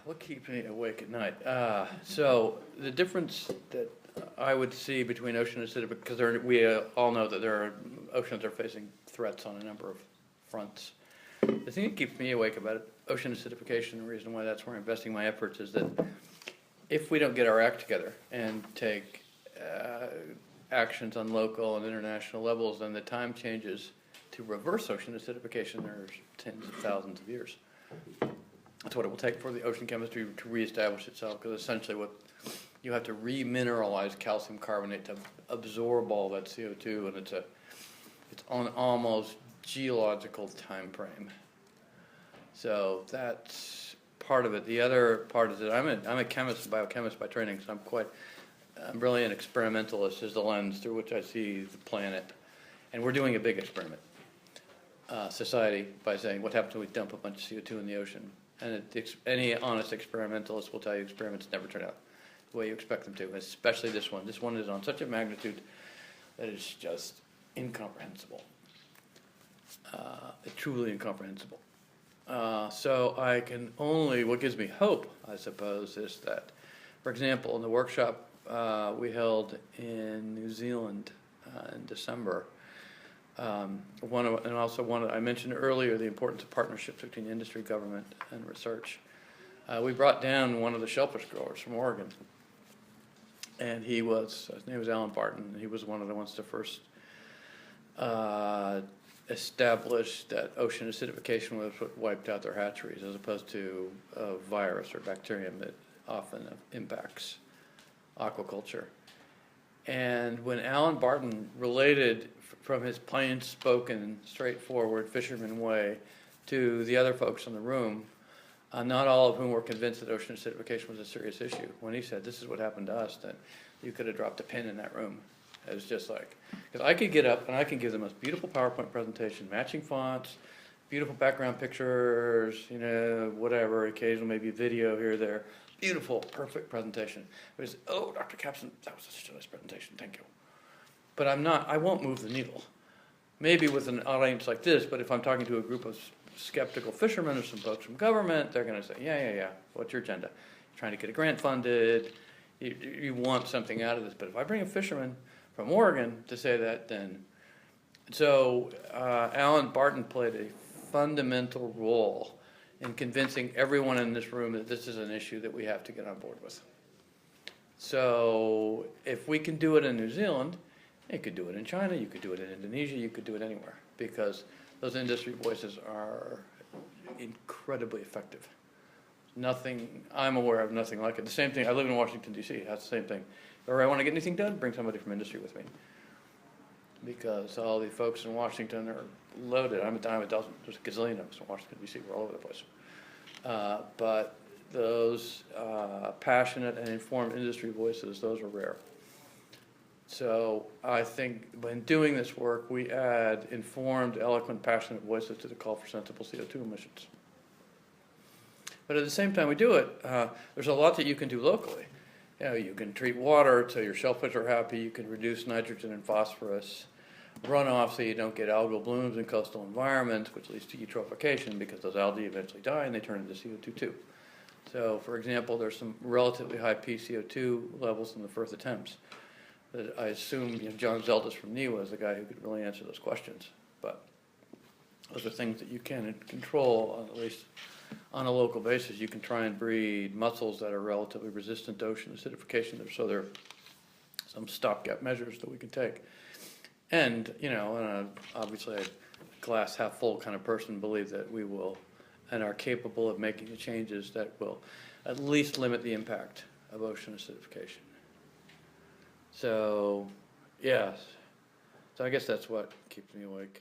What keeps me awake at night? So the difference that I would see between ocean acidification, because we all know that oceans are facing threats on a number of fronts. The thing that keeps me awake about it, ocean acidification, the reason why that's where I'm investing my efforts is that if we don't get our act together and take actions on local and international levels, then the time changes to reverse ocean acidification. There's tens of thousands of years. That's what it will take for the ocean chemistry to reestablish itself, because essentially you have to remineralize calcium carbonate to absorb all that CO2, and it's on almost geological time frame. So that's part of it. The other part is that I'm a chemist, biochemist by training, so I'm really an experimentalist, is the lens through which I see the planet. And we're doing a big experiment, society, by saying what happens when we dump a bunch of CO2 in the ocean. And any honest experimentalist will tell you experiments never turn out the way you expect them to, especially this one. This one is on such a magnitude that it's just incomprehensible. Truly incomprehensible. So what gives me hope, I suppose, is that, for example, in the workshop we held in New Zealand in December, I mentioned earlier the importance of partnerships between industry, government, and research. We brought down one of the shellfish growers from Oregon, and his name was Alan Barton, and he was one of the ones to first establish that ocean acidification was what wiped out their hatcheries, as opposed to a virus or bacterium that often impacts aquaculture. And when Alan Barton related from his plain-spoken, straightforward fisherman way to the other folks in the room, not all of whom were convinced that ocean acidification was a serious issue, when he said, "This is what happened to us," then you could have dropped a pin in that room. It was just like, because I could get up and I can give the most beautiful PowerPoint presentation, matching fonts, beautiful background pictures, whatever, occasional maybe video here or there. Beautiful, perfect presentation. It was, "Oh, Dr. Capson, that was such a nice presentation, thank you." But I won't move the needle. Maybe with an audience like this, but if I'm talking to a group of skeptical fishermen or some folks from government, they're going to say, yeah, what's your agenda? You're trying to get a grant funded, you want something out of this. But if I bring a fisherman from Oregon to say that, then... So Alan Barton played a fundamental role in convincing everyone in this room that this is an issue that we have to get on board with. So if we can do it in New Zealand, you could do it in China, you could do it in Indonesia, you could do it anywhere, because those industry voices are incredibly effective. I'm aware of nothing like it. The same thing, I live in Washington, D.C., that's the same thing. Or I want to get anything done, bring somebody from industry with me. Because all the folks in Washington are loaded. I'm a dime a dozen. There's a gazillion of us in Washington, D.C. We're all over the place. But those passionate and informed industry voices, those are rare. So I think when doing this work, we add informed, eloquent, passionate voices to the call for sensible CO2 emissions. But at the same time we do it, there's a lot that you can do locally. You can treat water so your shellfish are happy, you can reduce nitrogen and phosphorus runoff so you don't get algal blooms in coastal environments, which leads to eutrophication because those algae eventually die and they turn into CO2 too. So, for example, there's some relatively high PCO2 levels in the Firth of Thames. I assume John Zeldis from NIWA is the guy who could really answer those questions. But those are things that you can control, at least on a local basis. You can try and breed mussels that are relatively resistant to ocean acidification. So there are some stopgap measures that we can take. And, obviously a glass half full kind of person, believe that we will and are capable of making the changes that will at least limit the impact of ocean acidification. So, yes. So I guess that's what keeps me awake.